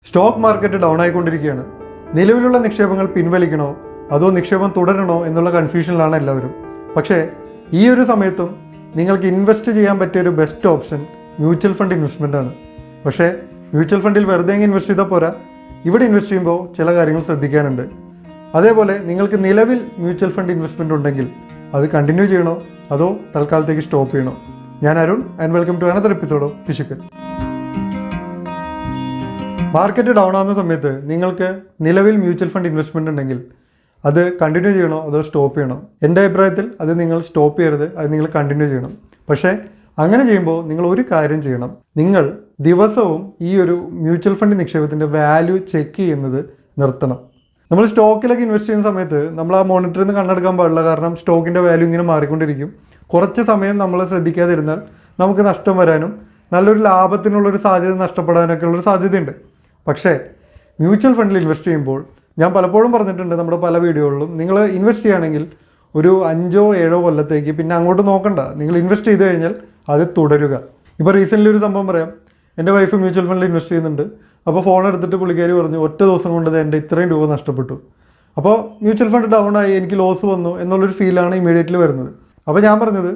Stock market down ആയിക്കൊണ്ടിരിക്കുകയാണ്. നിലവിലുള്ള നിക്ഷേപങ്ങൾ പിൻവലിക്കണോ അതോ നിക്ഷേപം തുടരണോ എന്നുള്ള കൺഫ്യൂഷനിലാണ് എല്ലാവരും. പക്ഷേ ഈ ഒരു സമയത്തും നിങ്ങൾക്ക് ഇൻവെസ്റ്റ് ചെയ്യാൻ പറ്റിയ ഒരു best option mutual fund investment ആണ്. പക്ഷേ മ്യൂച്വൽ ഫണ്ടിൽ വെറുതെ ഇൻവെസ്റ്റ് ചെയ്താൽ പോരാ, ഇവിടെ ഇൻവെസ്റ്റ് ചെയ്യുമ്പോൾ ചില കാര്യങ്ങൾ ശ്രദ്ധിക്കാനുണ്ട്. അതേപോലെ നിങ്ങൾക്ക് നിലവിൽ മ്യൂച്വൽ ഫണ്ട് ഇൻവെസ്റ്റ്മെൻറ്റ് ഉണ്ടെങ്കിൽ അത് കണ്ടിന്യൂ ചെയ്യണോ അതോ തൽക്കാലത്തേക്ക് സ്റ്റോപ്പ് ചെയ്യണോ? ഞാൻ Arun and welcome to another episode of പിശുക്കൻ. മാർക്കറ്റ് ഡൗൺ ആവുന്ന സമയത്ത് നിങ്ങൾക്ക് നിലവിൽ മ്യൂച്വൽ ഫണ്ട് ഇൻവെസ്റ്റ്മെൻറ്റ് ഉണ്ടെങ്കിൽ അത് കണ്ടിന്യൂ ചെയ്യണോ അതോ സ്റ്റോപ്പ് ചെയ്യണോ? എൻ്റെ അഭിപ്രായത്തിൽ അത് നിങ്ങൾ സ്റ്റോപ്പ് ചെയ്യരുത്, അത് നിങ്ങൾ കണ്ടിന്യൂ ചെയ്യണം. പക്ഷേ അങ്ങനെ ചെയ്യുമ്പോൾ നിങ്ങൾ ഒരു കാര്യം ചെയ്യണം. നിങ്ങൾ ദിവസവും ഈ ഒരു മ്യൂച്വൽ ഫണ്ട് നിക്ഷേപത്തിൻ്റെ വാല്യൂ ചെക്ക് ചെയ്യുന്നത് നിർത്തണം. നമ്മൾ സ്റ്റോക്കിലൊക്കെ ഇൻവെസ്റ്റ് ചെയ്യുന്ന സമയത്ത് നമ്മൾ ആ മോണിറ്ററിൽ നിന്ന് കണ്ണെടുക്കാൻ പാടില്ല. കാരണം സ്റ്റോക്കിൻ്റെ വാല്യൂ ഇങ്ങനെ മാറിക്കൊണ്ടിരിക്കും. കുറച്ച് സമയം നമ്മൾ ശ്രദ്ധിക്കാതിരുന്നാൽ നമുക്ക് നഷ്ടം വരാനും നല്ലൊരു ലാഭത്തിനുള്ളൊരു സാധ്യത നഷ്ടപ്പെടാനൊക്കെ ഉള്ളൊരു സാധ്യതയുണ്ട്. പക്ഷേ മ്യൂച്വൽ ഫണ്ടിൽ ഇൻവെസ്റ്റ് ചെയ്യുമ്പോൾ ഞാൻ പലപ്പോഴും പറഞ്ഞിട്ടുണ്ട് നമ്മുടെ പല വീഡിയോകളിലും, നിങ്ങൾ ഇൻവെസ്റ്റ് ചെയ്യുകയാണെങ്കിൽ ഒരു 5-7 കൊല്ലത്തേക്ക് പിന്നെ അങ്ങോട്ട് നോക്കണ്ട. നിങ്ങൾ ഇൻവെസ്റ്റ് ചെയ്ത് കഴിഞ്ഞാൽ അത് തുടരുക. ഇപ്പോൾ റീസെൻ്റ്ലി ഒരു സംഭവം പറയാം. എൻ്റെ വൈഫ് മ്യൂച്വൽ ഫണ്ടിൽ ഇൻവെസ്റ്റ് ചെയ്യുന്നുണ്ട്. അപ്പോൾ ഫോൺ എടുത്തിട്ട് പുള്ളിക്കാരി പറഞ്ഞു, ഒറ്റ ദിവസം കൊണ്ട് എൻ്റെ ഇത്രയും രൂപ നഷ്ടപ്പെട്ടു. അപ്പോൾ മ്യൂച്വൽ ഫണ്ട് ഡൗൺ ആയി, എനിക്ക് ലോസ് വന്നു എന്നുള്ളൊരു ഫീലാണ് ഇമീഡിയറ്റ്ലി വരുന്നത്. അപ്പോൾ ഞാൻ പറഞ്ഞത്,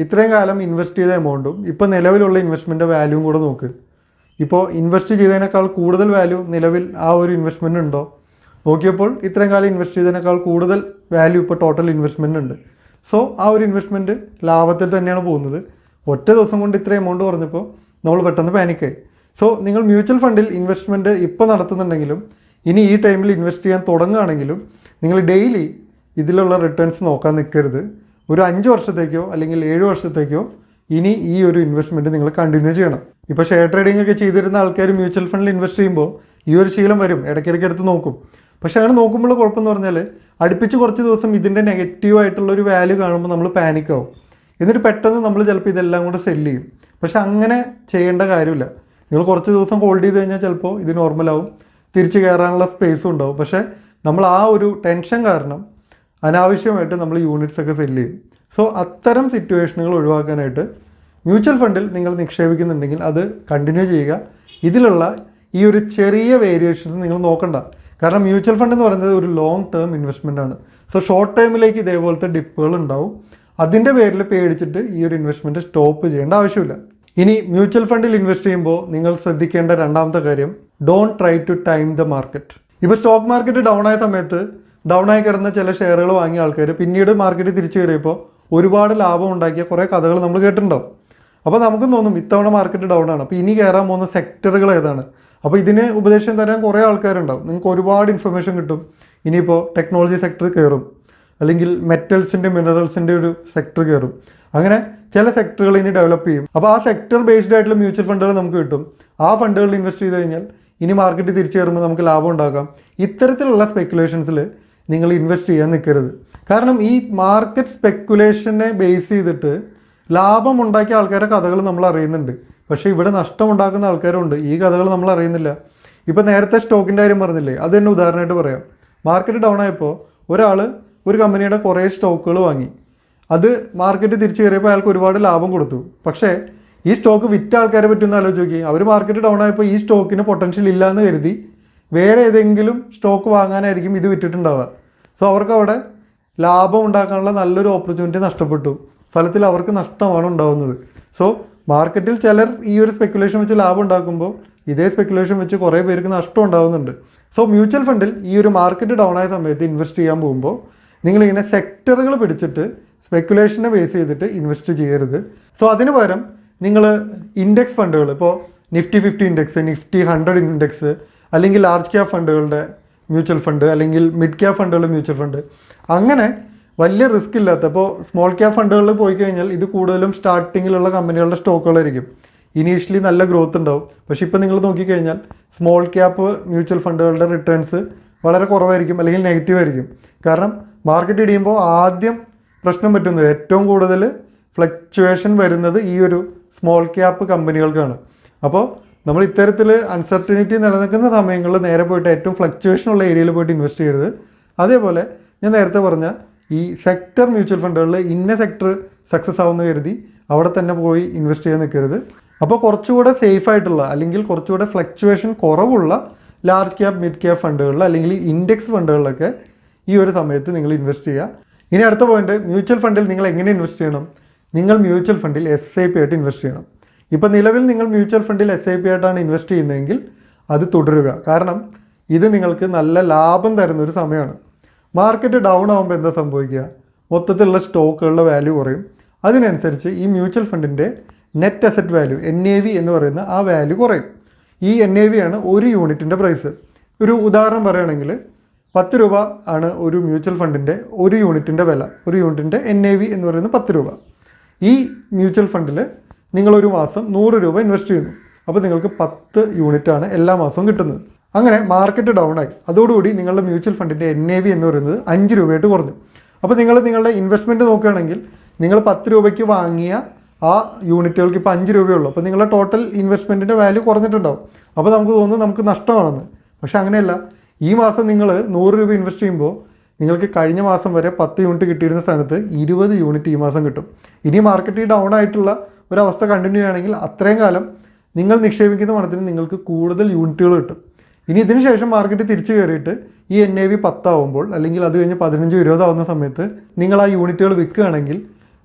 ഇത്രയും കാലം ഇൻവെസ്റ്റ് ചെയ്ത എമൗണ്ടും ഇപ്പോൾ നിലവിലുള്ള ഇൻവെസ്റ്റ്മെൻറ്റ് വാല്യൂവും കൂടെ നോക്ക്. ഇപ്പോൾ ഇൻവെസ്റ്റ് ചെയ്തതിനേക്കാൾ കൂടുതൽ വാല്യൂ നിലവിൽ ആ ഒരു ഇൻവെസ്റ്റ്മെൻറ്റ് ഉണ്ടോ? നോക്കിയപ്പോൾ ഇത്രയും കാലം ഇൻവെസ്റ്റ് ചെയ്തതിനേക്കാൾ കൂടുതൽ വാല്യൂ ഇപ്പോൾ ടോട്ടൽ ഇൻവെസ്റ്റ്മെൻറ്റ് ഉണ്ട്. സോ ആ ഒരു ഇൻവെസ്റ്റ്മെൻറ്റ് ലാഭത്തിൽ തന്നെയാണ് പോകുന്നത്. ഒറ്റ ദിവസം കൊണ്ട് ഇത്ര എമൗണ്ട് പറഞ്ഞപ്പോൾ നമ്മൾ പെട്ടെന്ന് പാനിക്കായി. സോ നിങ്ങൾ മ്യൂച്വൽ ഫണ്ടിൽ ഇൻവെസ്റ്റ്മെൻറ്റ് ഇപ്പോൾ നടത്തുന്നുണ്ടെങ്കിലും ഇനി ഈ ടൈമിൽ ഇൻവെസ്റ്റ് ചെയ്യാൻ തുടങ്ങുകയാണെങ്കിലും നിങ്ങൾ ഡെയിലി ഇതിലുള്ള റിട്ടേൺസ് നോക്കാൻ നിൽക്കരുത്. ഒരു 5 വർഷത്തേക്കോ അല്ലെങ്കിൽ 7 വർഷത്തേക്കോ ഇനി ഈ ഒരു ഇൻവെസ്റ്റ്മെൻറ്റ് നിങ്ങൾ കണ്ടിന്യൂ ചെയ്യണം. ഇപ്പോൾ ഷെയർ ട്രേഡിംഗ് ഒക്കെ ചെയ്തിരുന്ന ആൾക്കാർ മ്യൂച്വൽ ഫണ്ടിൽ ഇൻവെസ്റ്റ് ചെയ്യുമ്പോൾ ഈ ഒരു ശീലം വരും, ഇടയ്ക്കിടയ്ക്ക് എടുത്ത് നോക്കും. പക്ഷേ അങ്ങനെ നോക്കുമ്പോൾ കുഴപ്പമെന്ന് പറഞ്ഞാൽ അടുപ്പിച്ച് കുറച്ച് ദിവസം ഇതിൻ്റെ നെഗറ്റീവായിട്ടുള്ളൊരു വാല്യൂ കാണുമ്പോൾ നമ്മൾ പാനിക്കാവും. എന്നിട്ട് പെട്ടെന്ന് നമ്മൾ ചിലപ്പോൾ ഇതെല്ലാം കൂടെ സെല്ല് ചെയ്യും. പക്ഷേ അങ്ങനെ ചെയ്യേണ്ട കാര്യമില്ല. നിങ്ങൾ കുറച്ച് ദിവസം ഹോൾഡ് ചെയ്ത് കഴിഞ്ഞാൽ ചിലപ്പോൾ ഇത് നോർമലാവും, തിരിച്ച് കയറാനുള്ള സ്പേസും ഉണ്ടാവും. പക്ഷേ നമ്മൾ ആ ഒരു ടെൻഷൻ കാരണം അനാവശ്യമായിട്ട് നമ്മൾ യൂണിറ്റ്സ് ഒക്കെ സെല്ല് ചെയ്യും. സോ അത്തരം സിറ്റുവേഷനുകൾ ഒഴിവാക്കാനായിട്ട് മ്യൂച്വൽ ഫണ്ടിൽ നിങ്ങൾ നിക്ഷേപിക്കുന്നുണ്ടെങ്കിൽ അത് കണ്ടിന്യൂ ചെയ്യുക. ഇതിലുള്ള ഈ ഒരു ചെറിയ വേരിയേഷൻസ് നിങ്ങൾ നോക്കണ്ട. കാരണം മ്യൂച്വൽ ഫണ്ട് എന്ന് പറയുന്നത് ഒരു ലോങ് ടേം ഇൻവെസ്റ്റ്മെൻ്റ് ആണ്. സോ ഷോർട്ട് ടൈമിലേക്ക് ഇതേപോലത്തെ ഡിപ്പുകൾ ഉണ്ടാവും. അതിൻ്റെ പേരിൽ പേടിച്ചിട്ട് ഈ ഒരു ഇൻവെസ്റ്റ്മെൻറ്റ് സ്റ്റോപ്പ് ചെയ്യേണ്ട ആവശ്യമില്ല. ഇനി മ്യൂച്വൽ ഫണ്ടിൽ ഇൻവെസ്റ്റ് ചെയ്യുമ്പോൾ നിങ്ങൾ ശ്രദ്ധിക്കേണ്ട രണ്ടാമത്തെ കാര്യം, don't try to time the market. ഇപ്പോൾ സ്റ്റോക്ക് മാർക്കറ്റ് ഡൗൺ ആയ സമയത്ത് ഡൗൺ ആയി കിടന്ന ചില ഷെയറുകൾ വാങ്ങിയ ആൾക്കാർ പിന്നീട് മാർക്കറ്റ് തിരിച്ചു കയറിയപ്പോൾ ഒരുപാട് ലാഭം ഉണ്ടാക്കിയ കുറേ കഥകൾ നമ്മൾ കേട്ടിട്ടുണ്ടാവും. അപ്പോൾ നമുക്കും തോന്നും ഇത്തവണ മാർക്കറ്റ് ഡൗൺ ആണ്, അപ്പോൾ ഇനി കയറാൻ പോകുന്ന സെക്ടറുകൾ ഏതാണ്? അപ്പോൾ ഇതിന് ഉപദേശം തരാൻ കുറേ ആൾക്കാരുണ്ടാവും. നിങ്ങൾക്ക് ഒരുപാട് ഇൻഫർമേഷൻ കിട്ടും. ഇനിയിപ്പോൾ ടെക്നോളജി സെക്ടർ കയറും, അല്ലെങ്കിൽ മെറ്റൽസിൻ്റെ മിനറൽസിൻ്റെ ഒരു സെക്ടർ കയറും. അങ്ങനെ ചില സെക്ടറുകൾ ഇനി ഡെവലപ്പ് ചെയ്യും. അപ്പോൾ ആ സെക്ടർ ബേസ്ഡ് ആയിട്ടുള്ള മ്യൂച്വൽ ഫണ്ടുകൾ നമുക്ക് കിട്ടും. ആ ഫണ്ടുകളിൽ ഇൻവെസ്റ്റ് ചെയ്ത് കഴിഞ്ഞാൽ ഇനി മാർക്കറ്റ് തിരിച്ചു കയറുമ്പോൾ നമുക്ക് ലാഭം ഉണ്ടാക്കാം. ഇത്തരത്തിലുള്ള സ്പെക്കുലേഷൻസിൽ നിങ്ങൾ ഇൻവെസ്റ്റ് ചെയ്യാൻ നിൽക്കരുത്. കാരണം ഈ മാർക്കറ്റ് സ്പെക്കുലേഷനെ ബേസ് ചെയ്തിട്ട് ലാഭം ഉണ്ടാക്കിയ ആൾക്കാരുടെ കഥകൾ നമ്മൾ അറിയുന്നുണ്ട്. പക്ഷേ ഇവിടെ നഷ്ടം ഉണ്ടാക്കുന്ന ആൾക്കാരുണ്ട്, ഈ കഥകൾ നമ്മൾ അറിയുന്നില്ല. ഇപ്പോൾ നേരത്തെ സ്റ്റോക്കിൻ്റെ കാര്യം പറഞ്ഞില്ലേ, അത് തന്നെ ഉദാഹരണമായിട്ട് പറയാം. മാർക്കറ്റ് ഡൗൺ ആയപ്പോൾ ഒരാൾ ഒരു കമ്പനിയുടെ കുറേ സ്റ്റോക്കുകൾ വാങ്ങി. അത് മാർക്കറ്റ് തിരിച്ചു കയറിയപ്പോൾ അയാൾക്ക് ഒരുപാട് ലാഭം കൊടുത്തു. പക്ഷേ ഈ സ്റ്റോക്ക് വിറ്റ ആൾക്കാരെ പറ്റുമെന്ന് ആലോചിച്ച് നോക്കി. അവർ മാർക്കറ്റ് ഡൗൺ ആയപ്പോൾ ഈ സ്റ്റോക്കിന് പൊട്ടൻഷ്യൽ ഇല്ല എന്ന് കരുതി വേറെ ഏതെങ്കിലും സ്റ്റോക്ക് വാങ്ങാനായിരിക്കും ഇത് വിറ്റിട്ടുണ്ടാവുക. സോ അവർക്ക് അവിടെ ലാഭം ഉണ്ടാക്കാനുള്ള നല്ലൊരു ഓപ്പർച്യൂണിറ്റി നഷ്ടപ്പെട്ടു. ഫലത്തിൽ അവർക്ക് നഷ്ടമാണ് ഉണ്ടാകുന്നത്. സോ മാർക്കറ്റിൽ ചിലർ ഈ ഒരു സ്പെക്കുലേഷൻ വെച്ച് ലാഭം ഉണ്ടാക്കുമ്പോൾ ഇതേ സ്പെക്കുലേഷൻ വെച്ച് കുറേ പേർക്ക് നഷ്ടം ഉണ്ടാകുന്നുണ്ട്. സോ മ്യൂച്വൽ ഫണ്ടിൽ ഈ ഒരു മാർക്കറ്റ് ഡൗൺ ആയ സമയത്ത് ഇൻവെസ്റ്റ് ചെയ്യാൻ പോകുമ്പോൾ നിങ്ങളിങ്ങനെ സെക്ടറുകൾ പിടിച്ചിട്ട് സ്പെക്കുലേഷനെ ബേസ് ചെയ്തിട്ട് ഇൻവെസ്റ്റ് ചെയ്യരുത്. സോ അതിന് പകരം നിങ്ങൾ ഇൻഡെക്സ് ഫണ്ടുകൾ, ഇപ്പോൾ നിഫ്റ്റി 50 ഇൻഡെക്സ്, നിഫ്റ്റി 100 ഇൻഡെക്സ്, അല്ലെങ്കിൽ ലാർജ് ക്യാപ് ഫണ്ടുകളുടെ മ്യൂച്വൽ ഫണ്ട്, അല്ലെങ്കിൽ മിഡ് ക്യാപ് ഫണ്ടുകളുടെ മ്യൂച്വൽ ഫണ്ട്, അങ്ങനെ വലിയ റിസ്ക് ഇല്ലാത്ത, ഇപ്പോൾ സ്മോൾ ക്യാപ് ഫണ്ടുകളിൽ പോയി കഴിഞ്ഞാൽ ഇത് കൂടുതലും സ്റ്റാർട്ടിങ്ങിലുള്ള കമ്പനികളുടെ സ്റ്റോക്കുകളായിരിക്കും. ഇനീഷ്യലി നല്ല ഗ്രോത്ത് ഉണ്ടാവും. പക്ഷേ ഇപ്പോൾ നിങ്ങൾ നോക്കിക്കഴിഞ്ഞാൽ സ്മോൾ ക്യാപ്പ് മ്യൂച്വൽ ഫണ്ടുകളുടെ റിട്ടേൺസ് വളരെ കുറവായിരിക്കും, അല്ലെങ്കിൽ നെഗറ്റീവ് ആയിരിക്കും. കാരണം മാർക്കറ്റ് ഇടിയുമ്പോൾ ആദ്യം പ്രശ്നം പറ്റുന്നത്, ഏറ്റവും കൂടുതൽ ഫ്ലക്ച്വേഷൻ വരുന്നത് ഈ ഒരു സ്മോൾ ക്യാപ്പ് കമ്പനികൾക്കാണ്. അപ്പോൾ നമ്മൾ ഇത്തരത്തിൽ അൺസർട്ടനിറ്റി നിലനിൽക്കുന്ന സമയങ്ങളിൽ നേരെ പോയിട്ട് ഏറ്റവും ഫ്ലക്ച്വേഷൻ ഉള്ള ഏരിയയിൽ പോയിട്ട് ഇൻവെസ്റ്റ് ചെയ്യരുത്. അതേപോലെ ഞാൻ നേരത്തെ പറഞ്ഞ ഈ സെക്ടർ മ്യൂച്വൽ ഫണ്ടുകളിൽ ഇന്ന സെക്ടർ സക്സസ് ആവുമെന്ന് കരുതി അവിടെ തന്നെ പോയി ഇൻവെസ്റ്റ് ചെയ്യാൻ നിൽക്കരുത്. അപ്പോൾ കുറച്ചുകൂടെ സേഫ് ആയിട്ടുള്ള, അല്ലെങ്കിൽ കുറച്ചുകൂടെ ഫ്ലക്ച്വേഷൻ കുറവുള്ള ലാർജ് ക്യാപ് മിഡ് ക്യാപ് ഫണ്ടുകളിൽ അല്ലെങ്കിൽ ഇൻഡെക്സ് ഫണ്ടുകളിലൊക്കെ ഈ ഒരു സമയത്ത് നിങ്ങൾ ഇൻവെസ്റ്റ് ചെയ്യുക. ഇനി അടുത്ത പോയിന്റ്, മ്യൂച്വൽ ഫണ്ടിൽ നിങ്ങൾ എങ്ങനെ ഇൻവെസ്റ്റ് ചെയ്യണം? നിങ്ങൾ മ്യൂച്വൽ ഫണ്ടിൽ SIP ആയിട്ട് ഇൻവെസ്റ്റ് ചെയ്യണം. ഇപ്പോൾ നിലവിൽ നിങ്ങൾ മ്യൂച്വൽ ഫണ്ടിൽ SIP ആയിട്ടാണ് ഇൻവെസ്റ്റ് ചെയ്യുന്നതെങ്കിൽ അത് തുടരുക. കാരണം ഇത് നിങ്ങൾക്ക് നല്ല ലാഭം തരുന്ന ഒരു സമയമാണ്. മാർക്കറ്റ് ഡൗൺ ആകുമ്പോൾ എന്താ സംഭവിക്കുക? മൊത്തത്തിലുള്ള സ്റ്റോക്കുകളുടെ വാല്യൂ കുറയും. അതിനനുസരിച്ച് ഈ മ്യൂച്വൽ ഫണ്ടിൻ്റെ നെറ്റ് അസറ്റ് വാല്യൂ NAV എന്ന് പറയുന്ന ആ വാല്യൂ കുറയും. ഈ NAV ആണ് ഒരു യൂണിറ്റിൻ്റെ പ്രൈസ്. ഒരു ഉദാഹരണം പറയുകയാണെങ്കിൽ 10 രൂപ ആണ് ഒരു മ്യൂച്വൽ ഫണ്ടിൻ്റെ ഒരു യൂണിറ്റിൻ്റെ വില. ഒരു യൂണിറ്റിൻ്റെ NAV എന്ന് പറയുന്നത് 10 രൂപ. ഈ മ്യൂച്വൽ ഫണ്ടിൽ നിങ്ങളൊരു മാസം 100 രൂപ ഇൻവെസ്റ്റ് ചെയ്യുന്നു. അപ്പോൾ നിങ്ങൾക്ക് 10 യൂണിറ്റാണ് എല്ലാ മാസവും കിട്ടുന്നത്. അങ്ങനെ മാർക്കറ്റ് ഡൗൺ ആയി. അതോടുകൂടി നിങ്ങളുടെ മ്യൂച്വൽ ഫണ്ടിൻ്റെ NAV എന്ന് പറയുന്നത് 5 രൂപയായിട്ട് കുറഞ്ഞു. അപ്പോൾ നിങ്ങൾ നിങ്ങളുടെ ഇൻവെസ്റ്റ്മെൻറ്റ് നോക്കുകയാണെങ്കിൽ നിങ്ങൾ 10 രൂപയ്ക്ക് വാങ്ങിയ ആ യൂണിറ്റുകൾക്ക് ഇപ്പോൾ 5 രൂപയുള്ളൂ. അപ്പോൾ നിങ്ങളുടെ ടോട്ടൽ ഇൻവെസ്റ്റ്മെൻറ്റിൻ്റെ വാല്യൂ കുറഞ്ഞിട്ടുണ്ടാവും. അപ്പോൾ നമുക്ക് തോന്നുന്നു നമുക്ക് നഷ്ടമാണെന്ന്. പക്ഷേ അങ്ങനെയല്ല. ഈ മാസം നിങ്ങൾ 100 രൂപ ഇൻവെസ്റ്റ് ചെയ്യുമ്പോൾ നിങ്ങൾക്ക് കഴിഞ്ഞ മാസം വരെ 10 യൂണിറ്റ് കിട്ടിയിരുന്ന സ്ഥാനത്ത് 20 യൂണിറ്റ് ഈ മാസം കിട്ടും. ഇനി മാർക്കറ്റ് ഡൗൺ ആയിട്ടുള്ള ഒരവസ്ഥ കണ്ടിന്യൂ ചെയ്യുകയാണെങ്കിൽ അത്രയും കാലം നിങ്ങൾ നിക്ഷേപിക്കുന്ന പണത്തിന് നിങ്ങൾക്ക് കൂടുതൽ യൂണിറ്റുകൾ കിട്ടും. ഇനി ഇതിന് ശേഷം മാർക്കറ്റ് തിരിച്ചു കയറിയിട്ട് ഈ NAV 10 ആവുമ്പോൾ അല്ലെങ്കിൽ അത് കഴിഞ്ഞ് 15-20 ആവുന്ന സമയത്ത് നിങ്ങൾ ആ യൂണിറ്റുകൾ വിൽക്കുകയാണെങ്കിൽ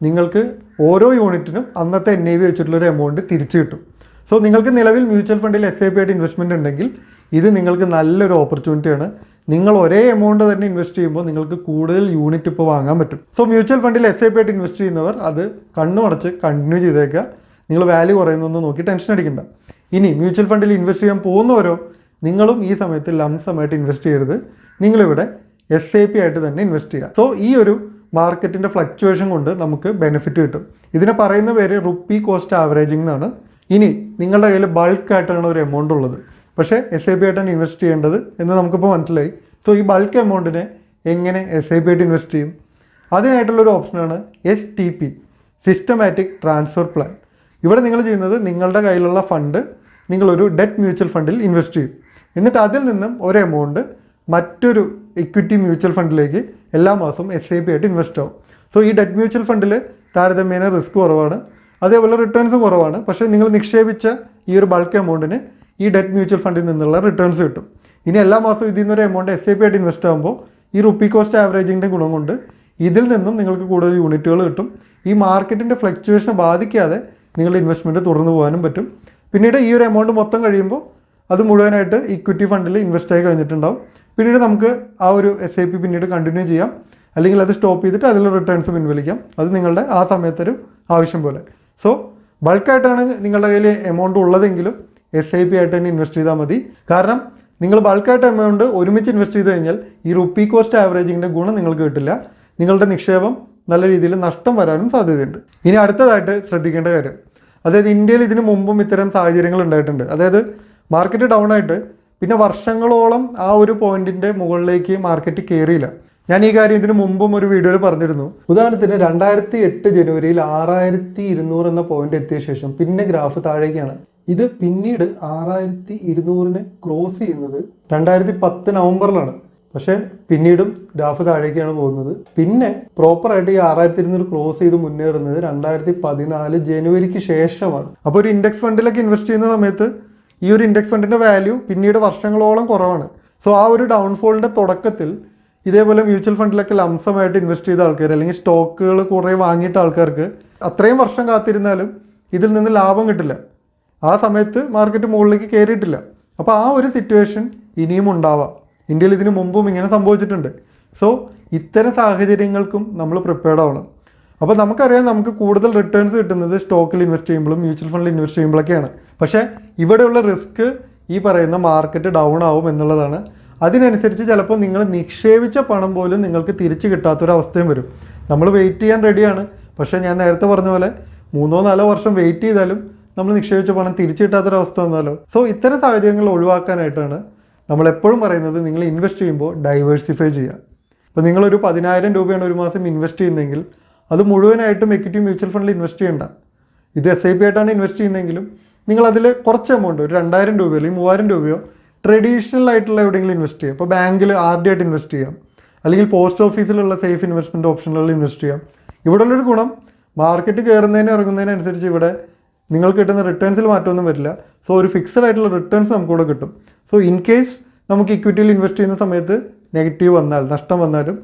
നിങ്ങൾക്ക് ഓരോ യൂണിറ്റിനും അന്നത്തെ NAV വെച്ചിട്ടുള്ളൊരു എമൗണ്ട് തിരിച്ചു കിട്ടും. സോ നിങ്ങൾക്ക് നിലവിൽ മ്യൂച്വൽ ഫണ്ടിൽ SIP ആയിട്ട് ഇൻവെസ്റ്റ്മെൻറ്റ് ഉണ്ടെങ്കിൽ ഇത് നിങ്ങൾക്ക് നല്ലൊരു ഓപ്പർച്യൂണിറ്റിയാണ്. നിങ്ങൾ ഒരേ എമൗണ്ട് തന്നെ ഇൻവെസ്റ്റ് ചെയ്യുമ്പോൾ നിങ്ങൾക്ക് കൂടുതൽ യൂണിറ്റ് ഇപ്പോൾ വാങ്ങാൻ പറ്റും. സോ മ്യൂച്വൽ ഫണ്ടിൽ SIP ആയിട്ട് ഇൻവെസ്റ്റ് ചെയ്യുന്നവർ അത് കണ്ണുമടച്ച് കണ്ടിന്യൂ ചെയ്തേക്കുക. നിങ്ങൾ വാല്യൂ കുറയുന്നൊന്നും നോക്കി ടെൻഷൻ അടിക്കണ്ട. ഇനി മ്യൂച്വൽ ഫണ്ടിൽ ഇൻവെസ്റ്റ് ചെയ്യാൻ പോകുന്നവരോ നിങ്ങളും ഈ സമയത്ത് ലംസമായിട്ട് ഇൻവെസ്റ്റ് ചെയ്യരുത്. നിങ്ങളിവിടെ SIP ആയിട്ട് തന്നെ ഇൻവെസ്റ്റ് ചെയ്യുക. സോ ഈ ഒരു മാർക്കറ്റിൻ്റെ ഫ്ലക്ച്വേഷൻ കൊണ്ട് നമുക്ക് ബെനിഫിറ്റ് കിട്ടും. ഇതിനെ പറയുന്ന പേര് റുപ്പി കോസ്റ്റ് ആവറേജിംഗ് എന്നാണ്. ഇനി നിങ്ങളുടെ കയ്യിൽ ബൾക്കായിട്ടാണ് ഒരു എമൗണ്ട് ഉള്ളത്, പക്ഷേ SIP ആയിട്ടാണ് ഇൻവെസ്റ്റ് ചെയ്യേണ്ടത് എന്ന് നമുക്കിപ്പോൾ മനസ്സിലായി. സോ ഈ ബൾക്ക് എമൗണ്ടിനെ എങ്ങനെ SIP ആയിട്ട് ഇൻവെസ്റ്റ് ചെയ്യും? അതിനായിട്ടുള്ളൊരു ഓപ്ഷനാണ് STP, സിസ്റ്റമാറ്റിക് ട്രാൻസ്ഫർ പ്ലാൻ. ഇവിടെ നിങ്ങൾ ചെയ്യുന്നത് നിങ്ങളുടെ കയ്യിലുള്ള ഫണ്ട് നിങ്ങളൊരു ഡെറ്റ് മ്യൂച്വൽ ഫണ്ടിൽ ഇൻവെസ്റ്റ് ചെയ്യും. എന്നിട്ട് അതിൽ നിന്നും ഒരു എമൗണ്ട് മറ്റൊരു ഇക്വിറ്റി മ്യൂച്വൽ ഫണ്ടിലേക്ക് എല്ലാ മാസവും SIP ആയിട്ട് ഇൻവെസ്റ്റ് ആവും. സോ ഈ ഡെറ്റ് മ്യൂച്വൽ ഫണ്ടിൽ താരതമ്യേന റിസ്ക് കുറവാണ്, അതേപോലെ റിട്ടേൺസും കുറവാണ്. പക്ഷേ നിങ്ങൾ നിക്ഷേപിച്ച ഈ ഒരു ബൾക്ക് എമൗണ്ടിന് ഈ ഡെറ്റ് മ്യൂച്വൽ ഫണ്ടിൽ നിന്നുള്ള റിട്ടേൺസ് കിട്ടും. ഇനി എല്ലാ മാസവും ഇതിൽ നിന്നൊരു എമൗണ്ട് SIP ആയിട്ട് ഇൻവെസ്റ്റ് ആകുമ്പോൾ ഈ റുപ്പി കോസ്റ്റ് ആവറേജിൻ്റെ ഗുണം കൊണ്ട് ഇതിൽ നിന്നും നിങ്ങൾക്ക് കൂടുതൽ യൂണിറ്റുകൾ കിട്ടും. ഈ മാർക്കറ്റിൻ്റെ ഫ്ലക്ച്വേഷനെ ബാധിക്കാതെ നിങ്ങളുടെ ഇൻവെസ്റ്റ്മെൻറ്റ് തുടർന്നു പോകാനും പറ്റും. പിന്നീട് ഈ ഒരു എമൗണ്ട് മൊത്തം കഴിയുമ്പോൾ അത് മുഴുവനായിട്ട് ഇക്വിറ്റി ഫണ്ടിൽ ഇൻവെസ്റ്റ് ആയി കഴിഞ്ഞിട്ടുണ്ടാവും. പിന്നീട് നമുക്ക് ആ ഒരു SIP പിന്നീട് കണ്ടിന്യൂ ചെയ്യാം, അല്ലെങ്കിൽ അത് സ്റ്റോപ്പ് ചെയ്തിട്ട് അതിൽ റിട്ടേൺസ് പിൻവലിക്കാം. അത് നിങ്ങളുടെ ആ സമയത്തൊരു ആവശ്യം പോലെ. സോ ബൾക്കായിട്ടാണ് നിങ്ങളുടെ കയ്യിൽ എമൗണ്ട് ഉള്ളതെങ്കിലും SIP ആയിട്ട് തന്നെ ഇൻവെസ്റ്റ് ചെയ്താൽ മതി. കാരണം നിങ്ങൾ ബൾക്കായിട്ട് എമൗണ്ട് ഒരുമിച്ച് ഇൻവെസ്റ്റ് ചെയ്ത് കഴിഞ്ഞാൽ ഈ റുപ്പി കോസ്റ്റ് ആവറേജിങ്ങിൻ്റെ ഗുണം നിങ്ങൾക്ക് കിട്ടില്ല. നിങ്ങളുടെ നിക്ഷേപം നല്ല രീതിയിൽ നഷ്ടം വരാനും സാധ്യതയുണ്ട്. ഇനി അടുത്തതായിട്ട് ശ്രദ്ധിക്കേണ്ട കാര്യം, അതായത് ഇന്ത്യയിൽ ഇതിനു മുമ്പും ഇത്തരം സാഹചര്യങ്ങൾ ഉണ്ടായിട്ടുണ്ട്. അതായത് മാർക്കറ്റ് ഡൗൺ ആയിട്ട് പിന്നെ വർഷങ്ങളോളം ആ ഒരു പോയിന്റിൻ്റെ മുകളിലേക്ക് മാർക്കറ്റ് കയറിയില്ല. ഞാൻ ഈ കാര്യം ഇതിനു മുമ്പും ഒരു വീഡിയോയിൽ പറഞ്ഞിരുന്നു. ഉദാഹരണത്തിന് 2008 ജനുവരിയിൽ 6200 എന്ന പോയിന്റ് എത്തിയ ശേഷം പിന്നെ ഗ്രാഫ് താഴേക്കാണ്. ഇത് പിന്നീട് 6200 ക്രോസ് ചെയ്യുന്നത് 2010 നവംബറിലാണ്. പക്ഷേ പിന്നീടും ഗ്രാഫ് താഴേക്കാണ് പോകുന്നത്. പിന്നെ പ്രോപ്പറായിട്ട് ഈ 6200 ക്രോസ് ചെയ്ത് മുന്നേറുന്നത് 2014 ജനുവരിക്ക് ശേഷമാണ്. അപ്പോൾ ഒരു ഇൻഡെക്സ് ഫണ്ടിലൊക്കെ ഇൻവെസ്റ്റ് ചെയ്യുന്ന സമയത്ത് ഈ ഒരു ഇൻഡെക്സ് ഫണ്ടിൻ്റെ വാല്യൂ പിന്നീട് വർഷങ്ങളോളം കുറവാണ്. സോ ആ ഒരു ഡൗൺഫോളിൻ്റെ തുടക്കത്തിൽ ഇതേപോലെ മ്യൂച്വൽ ഫണ്ടിലൊക്കെ ലംസമായിട്ട് ഇൻവെസ്റ്റ് ചെയ്ത ആൾക്കാർ അല്ലെങ്കിൽ സ്റ്റോക്കുകൾ കുറേ വാങ്ങിയിട്ട ആൾക്കാർക്ക് അത്രയും വർഷം കാത്തിരുന്നാലും ഇതിൽ നിന്ന് ലാഭം കിട്ടില്ല. ആ സമയത്ത് മാർക്കറ്റ് മുകളിലേക്ക് കയറിയിട്ടില്ല. അപ്പോൾ ആ ഒരു സിറ്റുവേഷൻ ഇനിയും ഉണ്ടാവാം. ഇന്ത്യയിൽ ഇതിനു മുമ്പും ഇങ്ങനെ സംഭവിച്ചിട്ടുണ്ട്. സോ ഇത്തരം സാഹചര്യങ്ങൾക്കും നമ്മൾ പ്രിപ്പയർഡ് ആവണം. അപ്പോൾ നമുക്കറിയാം നമുക്ക് കൂടുതൽ റിട്ടേൺസ് കിട്ടുന്നത് സ്റ്റോക്കിൽ ഇൻവെസ്റ്റ് ചെയ്യുമ്പോഴും മ്യൂച്വൽ ഫണ്ടിൽ ഇൻവെസ്റ്റ് ചെയ്യുമ്പോഴൊക്കെയാണ്. പക്ഷേ ഇവിടെയുള്ള റിസ്ക് ഈ പറയുന്ന മാർക്കറ്റ് ഡൗൺ ആവും എന്നുള്ളതാണ്. അതിനനുസരിച്ച് ചിലപ്പോൾ നിങ്ങൾ നിക്ഷേപിച്ച പണം പോലും നിങ്ങൾക്ക് തിരിച്ച് കിട്ടാത്തൊരവസ്ഥയും വരും. നമ്മൾ വെയിറ്റ് ചെയ്യാൻ റെഡിയാണ്, പക്ഷേ ഞാൻ നേരത്തെ പറഞ്ഞ പോലെ 3-4 വർഷം വെയിറ്റ് ചെയ്താലും നമ്മൾ നിക്ഷേപിച്ച പണം തിരിച്ചു കിട്ടാത്തൊരവസ്ഥ വന്നാലോ. സോ ഇത്തരം സാഹചര്യങ്ങൾ ഒഴിവാക്കാനായിട്ടാണ് നമ്മളെപ്പോഴും പറയുന്നത് നിങ്ങൾ ഇൻവെസ്റ്റ് ചെയ്യുമ്പോൾ ഡൈവേഴ്സിഫൈ ചെയ്യുക. ഇപ്പോൾ നിങ്ങളൊരു 10,000 രൂപയാണ് ഒരു മാസം ഇൻവെസ്റ്റ് ചെയ്യുന്നതെങ്കിൽ അത് മുഴുവനായിട്ടും എക്വിറ്റി മ്യൂച്വൽ ഫണ്ടിൽ ഇൻവെസ്റ്റ് ചെയ്യേണ്ട. ഇത് SIP ആയിട്ടാണ് ഇൻവെസ്റ്റ് ചെയ്യുന്നതെങ്കിലും നിങ്ങളതിൽ കുറച്ച് എമൗണ്ട്, ഒരു 2000 രൂപയോ അല്ലെങ്കിൽ 3000 രൂപയോ ട്രഡീഷണൽ ആയിട്ടുള്ള എവിടെയെങ്കിലും ഇൻവെസ്റ്റ് ചെയ്യാം. ഇപ്പോൾ ബാങ്കിൽ RD ആയിട്ട് ഇൻവെസ്റ്റ് ചെയ്യാം, അല്ലെങ്കിൽ പോസ്റ്റ് ഓഫീസിലുള്ള സേഫ് ഇൻവെസ്റ്റ്മെൻറ്റ് ഓപ്ഷനുകളിൽ ഇൻവെസ്റ്റ് ചെയ്യാം. ഇവിടെ ഉള്ളൊരു ഗുണം, മാർക്കറ്റ് കയറുന്നതിനും ഇറങ്ങുന്നതിനനുസരിച്ച് ഇവിടെ നിങ്ങൾക്ക് കിട്ടുന്ന റിട്ടേൺസിൽ മാറ്റമൊന്നും വരില്ല. സോ ഒരു ഫിക്സഡ് ആയിട്ടുള്ള റിട്ടേൺസ് നമുക്കിവിടെ കിട്ടും. സോ ഇൻ കേസ് നമുക്ക് ഇക്വിറ്റിയിൽ ഇൻവെസ്റ്റ് ചെയ്യുന്ന സമയത്ത് നെഗറ്റീവ് വന്നാൽ, നഷ്ടം വന്നാലും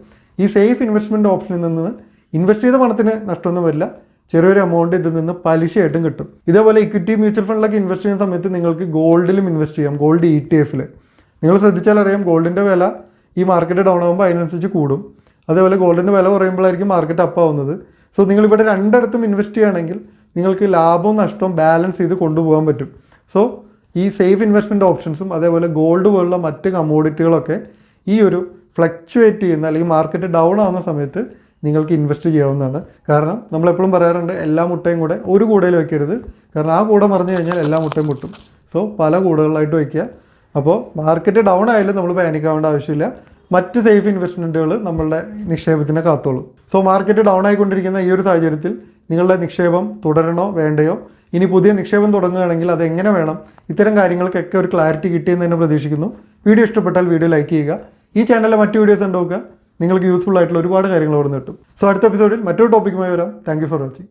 ഈ സേഫ് ഇൻവെസ്റ്റ്മെൻറ്റ് ഓപ്ഷനിൽ നിന്ന് ഇൻവെസ്റ്റ് ചെയ്ത പണത്തിന് നഷ്ടമൊന്നും വരില്ല, ചെറിയൊരു എമൗണ്ട് ഇതിൽ നിന്ന് പലിശയായിട്ടും കിട്ടും. ഇതേപോലെ ഇക്വിറ്റി മ്യൂച്വൽ ഫണ്ടിലൊക്കെ ഇൻവെസ്റ്റ് ചെയ്യുന്ന സമയത്ത് നിങ്ങൾക്ക് ഗോൾഡിലും ഇൻവെസ്റ്റ് ചെയ്യാം, ഗോൾഡ് ETF-ൽ. നിങ്ങൾ ശ്രദ്ധിച്ചാൽ അറിയാം, ഗോൾഡിൻ്റെ വില ഈ മാർക്കറ്റ് ഡൗൺ ആകുമ്പോൾ അതിനനുസരിച്ച് കൂടും. അതേപോലെ ഗോൾഡിൻ്റെ വില കുറയുമ്പോഴായിരിക്കും മാർക്കറ്റ് അപ്പ് ആവുന്നത്. സോ നിങ്ങളിവിടെ രണ്ടിടത്തും ഇൻവെസ്റ്റ് ചെയ്യുകയാണെങ്കിൽ നിങ്ങൾക്ക് ലാഭവും നഷ്ടവും ബാലൻസ് ചെയ്ത് കൊണ്ടുപോകാൻ പറ്റും. സോ ഈ സേഫ് ഇൻവെസ്റ്റ്മെൻറ്റ് ഓപ്ഷൻസും അതേപോലെ ഗോൾഡ് പോലുള്ള മറ്റ് കമ്മോഡിറ്റികളൊക്കെ ഈ ഒരു ഫ്ലക്ച്വേറ്റ് ചെയ്യുന്ന അല്ലെങ്കിൽ മാർക്കറ്റ് ഡൗൺ ആവുന്ന സമയത്ത് നിങ്ങൾക്ക് ഇൻവെസ്റ്റ് ചെയ്യാവുന്നതാണ്. കാരണം നമ്മളെപ്പോഴും പറയാറുണ്ട്, എല്ലാ മുട്ടയും കൂടെ ഒരു കൂടയിൽ വയ്ക്കരുത്. കാരണം ആ കൂട മറിഞ്ഞു കഴിഞ്ഞാൽ എല്ലാ മുട്ടയും പൊട്ടും. സോ പല കൂടകളിലായിട്ട് വയ്ക്കുക. അപ്പോൾ മാർക്കറ്റ് ഡൗൺ ആയാലും നമ്മൾ പാനിക് ആവേണ്ട ആവശ്യമില്ല. മറ്റ് സേഫ് ഇൻവെസ്റ്റ്മെൻറ്റുകൾ നമ്മളുടെ നിക്ഷേപത്തിനെ കാത്തോളൂ. സോ മാർക്കറ്റ് ഡൗൺ ആയിക്കൊണ്ടിരിക്കുന്ന ഈ ഒരു സാഹചര്യത്തിൽ നിങ്ങളുടെ നിക്ഷേപം തുടരണോ വേണ്ടയോ, ഇനി പുതിയ നിക്ഷേപം തുടങ്ങുകയാണെങ്കിൽ അത് എങ്ങനെ വേണം, ഇത്തരം കാര്യങ്ങൾക്കൊക്കെ ഒരു ക്ലാരിറ്റി കിട്ടിയെന്ന് തന്നെ പ്രതീക്ഷിക്കുന്നു. വീഡിയോ ഇഷ്ടപ്പെട്ടാൽ വീഡിയോ ലൈക്ക് ചെയ്യുക. ഈ ചാനലിലെ മറ്റ് വീഡിയോസ് കണ്ടുനോക്കുക. നിങ്ങൾക്ക് യൂസ്ഫുൾ ആയിട്ടുള്ള ഒരുപാട് കാര്യങ്ങൾ അവിടെ നിന്ന് കിട്ടും. സോ അടുത്ത എപ്പിസോഡിൽ മറ്റൊരു ടോപ്പിക്കുമായി വരാം. Thank you for watching.